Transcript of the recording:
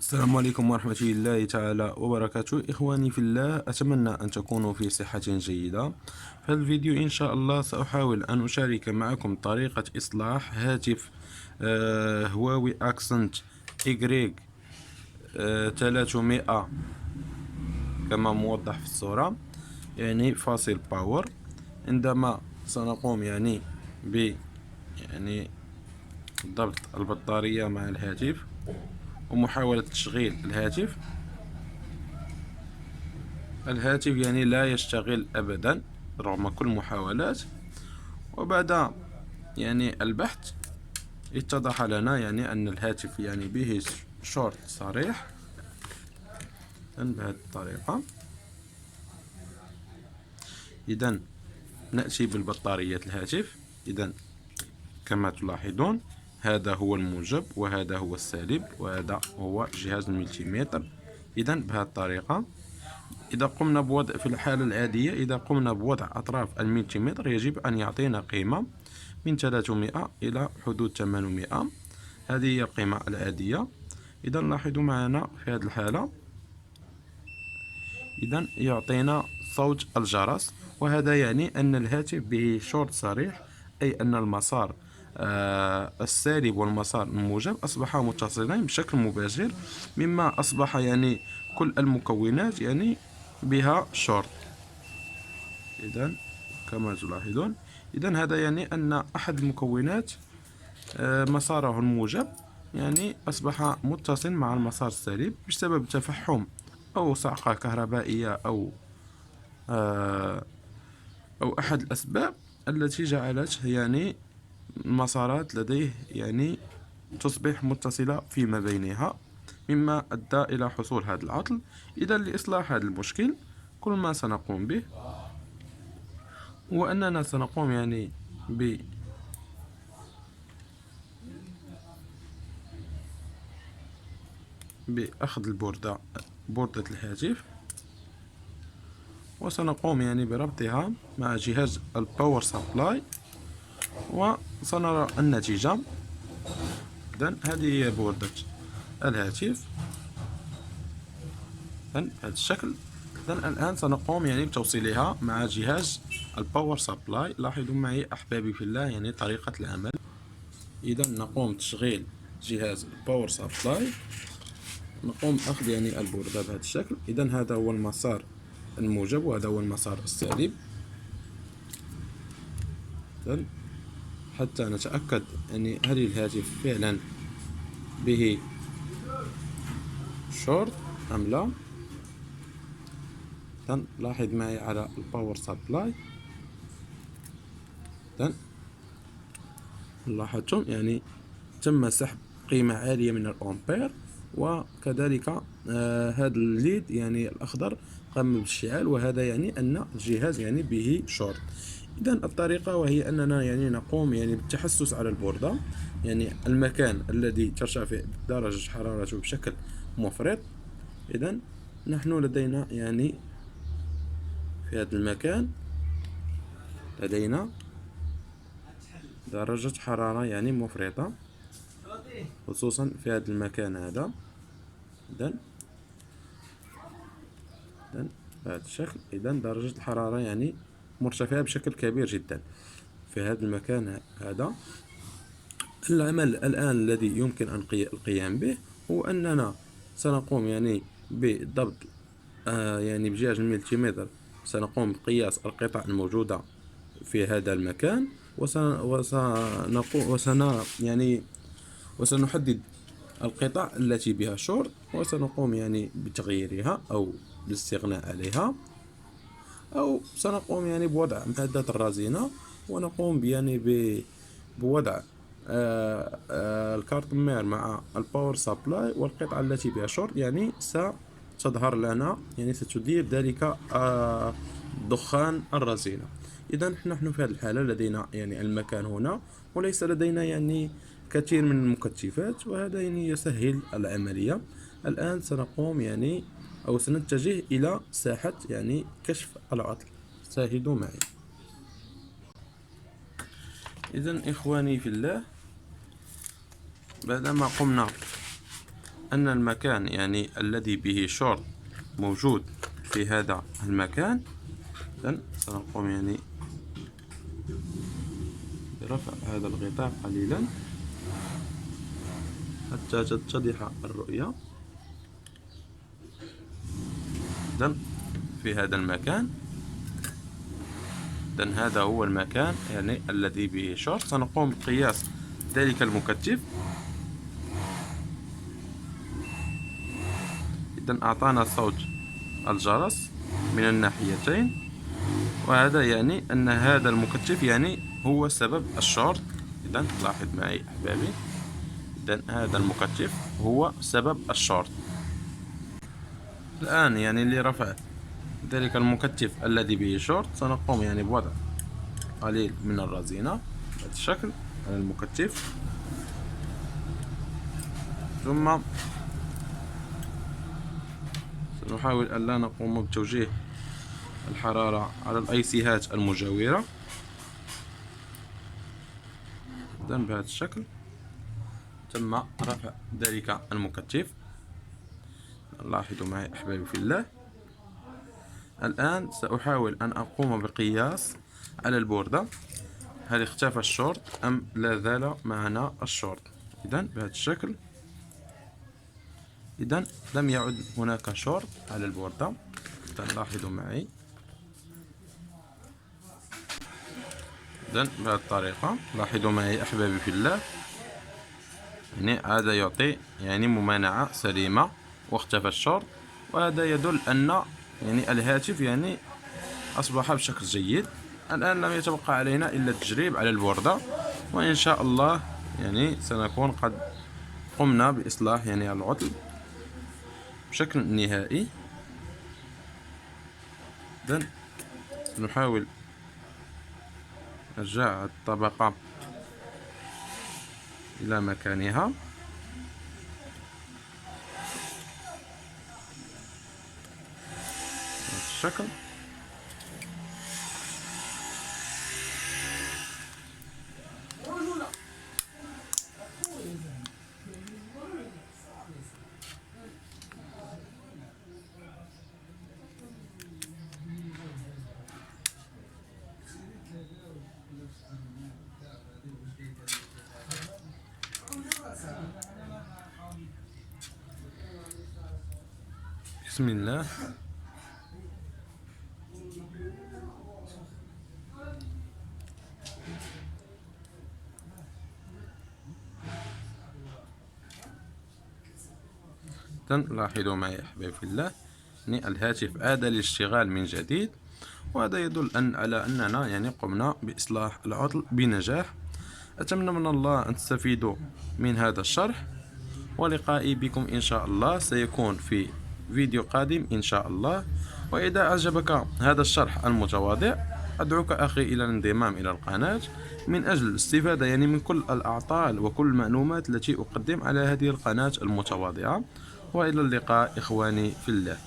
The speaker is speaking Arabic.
السلام عليكم ورحمة الله تعالى وبركاته. إخواني في الله، أتمنى أن تكونوا في صحة جيدة. في هذا الفيديو إن شاء الله سأحاول أن أشارك معكم طريقة إصلاح هاتف هواوي أكسنت إيغريك 300 كما موضح في الصورة، يعني فاصل باور. عندما سنقوم ب ضبط البطارية مع الهاتف ومحاولة تشغيل الهاتف لا يشتغل أبدا رغم كل المحاولات. وبعد البحث اتضح لنا أن الهاتف به شورت صريح بهذه الطريقة. إذن نأتي بالبطارية الهاتف. إذن كما تلاحظون هذا هو الموجب وهذا هو السالب وهذا هو جهاز الملتيمتر. إذن بهذه الطريقة إذا قمنا بوضع في الحالة العادية، إذا قمنا بوضع أطراف الملتيمتر يجب أن يعطينا قيمة من 300 إلى حدود 800. هذه هي القيمة العادية. إذا لاحظوا معنا في هذه الحالة، إذا يعطينا صوت الجرس، وهذا يعني أن الهاتف به شورت صريح، أي أن المسار السالب والمسار الموجب أصبحا متصلين بشكل مباشر، مما أصبح كل المكونات بها شورت. إذا كما تلاحظون، إذا هذا أن أحد المكونات مساره الموجب أصبح متصل مع المسار السالب بسبب تفحم أو صعقة كهربائية أو أحد الأسباب التي جعلت المسارات لديه تصبح متصلة فيما بينها، مما أدى إلى حصول هذا العطل. إذا لإصلاح هذا المشكل كل ما سنقوم به هو أننا سنقوم بأخذ بوردة الهاتف، وسنقوم بربطها مع جهاز الباور سبلاي، وسنرى النتيجة. إذن هذه هي بوردة الهاتف بهذا الشكل. إذن الآن سنقوم بتوصيلها مع جهاز الباور سبلاي. لاحظوا معي أحبابي في الله طريقة العمل. إذا نقوم بتشغيل جهاز الباور سبلاي، نقوم بأخذ البوردة بهذا الشكل. إذا هذا هو المسار الموجب وهذا هو المسار السالب. حتى نتأكد أن هل الهاتف فعلا به شورت أم لا. لاحظ معي على الباور سبلاي، لاحظتم تم سحب قيمة عالية من الأمبير، وكذلك هذا الليد الأخضر قام بالاشتعال، وهذا أن الجهاز به شورت. إذا الطريقة وهي أننا نقوم بالتحسس على البوردة، المكان الذي ترتفع درجة حرارته بشكل مفرط. إذا نحن لدينا في هذا المكان لدينا درجة حرارة مفرطة، خصوصا في هذا المكان هذا. إذا بهذا الشكل، إذا درجة الحرارة مرتفعة بشكل كبير جدا في هذا المكان هذا. العمل الآن الذي يمكن أن القيام به هو أننا سنقوم بضبط بجهاز الملتيمتر. سنقوم بقياس القطع الموجودة في هذا المكان، وسنحدد القطع التي بها شورت، وسنقوم بتغييرها أو بالاستغناء عليها، أو سنقوم بوضع معدة الرزينة، ونقوم بوضع الكارت مير مع الباور سبلاي، والقطعة التي بها شورت ستظهر لنا، ستدير ذلك دخان الرزينة. إذا نحن في هذه الحالة لدينا المكان هنا، وليس لدينا كثير من المكثفات، وهذا يسهل العملية. الآن سنقوم أو سنتجه إلى ساحة كشف العطل. شاهدوا معي. إذن إخواني في الله، بعدما قمنا أن المكان يعني الذي به شورت موجود في هذا المكان. إذن سنقوم يعني برفع هذا الغطاء قليلا حتى تتضح الرؤية. إذن في هذا المكان، إذن هذا هو المكان يعني الذي به شورت. سنقوم بقياس ذلك المكتف. إذن أعطانا صوت الجرس من الناحيتين، وهذا يعني أن هذا المكتف يعني هو سبب الشورت. إذن لاحظ معي أحبابي، إذن هذا المكتف هو سبب الشورت. الآن يعني لرفع ذلك المكتف الذي به شورت سنقوم يعني بوضع قليل من الرزينة بهذا الشكل على المكتف، ثم سنحاول ألا نقوم بتوجيه الحرارة على الأيسيهات المجاورة. إذن بهذا الشكل تم رفع ذلك المكتف. لاحظوا معي أحبابي في الله. الآن سأحاول أن أقوم بقياس على البوردة هل اختفى الشورت أم لا زال معنا الشورت. إذن بهذا الشكل، إذن لم يعد هناك شورت على البوردة. إذن لاحظوا معي. إذن بهذه الطريقة لاحظوا معي أحبابي في الله، يعني هذا يعطي يعني ممانعة سليمة واختفى الشورت، وهذا يدل أن يعني الهاتف يعني أصبح بشكل جيد. الآن لم يتبقى علينا إلا التجريب على البوردة، وإن شاء الله يعني سنكون قد قمنا بإصلاح يعني العطل بشكل نهائي. إذن سنحاول إرجاع الطبقة إلى مكانها. بهذا الشكل. بسم الله. لاحظوا معي أحبابي في الله، يعني الهاتف عاد للاشتغال من جديد، وهذا يدل على أننا يعني قمنا بإصلاح العطل بنجاح. أتمنى من الله أن تستفيدوا من هذا الشرح، ولقائي بكم إن شاء الله سيكون في فيديو قادم إن شاء الله. وإذا أعجبك هذا الشرح المتواضع أدعوك أخي إلى الانضمام إلى القناة من أجل الاستفادة يعني من كل الأعطال وكل المعلومات التي أقدم على هذه القناة المتواضعة. وإلى اللقاء إخواني في الله.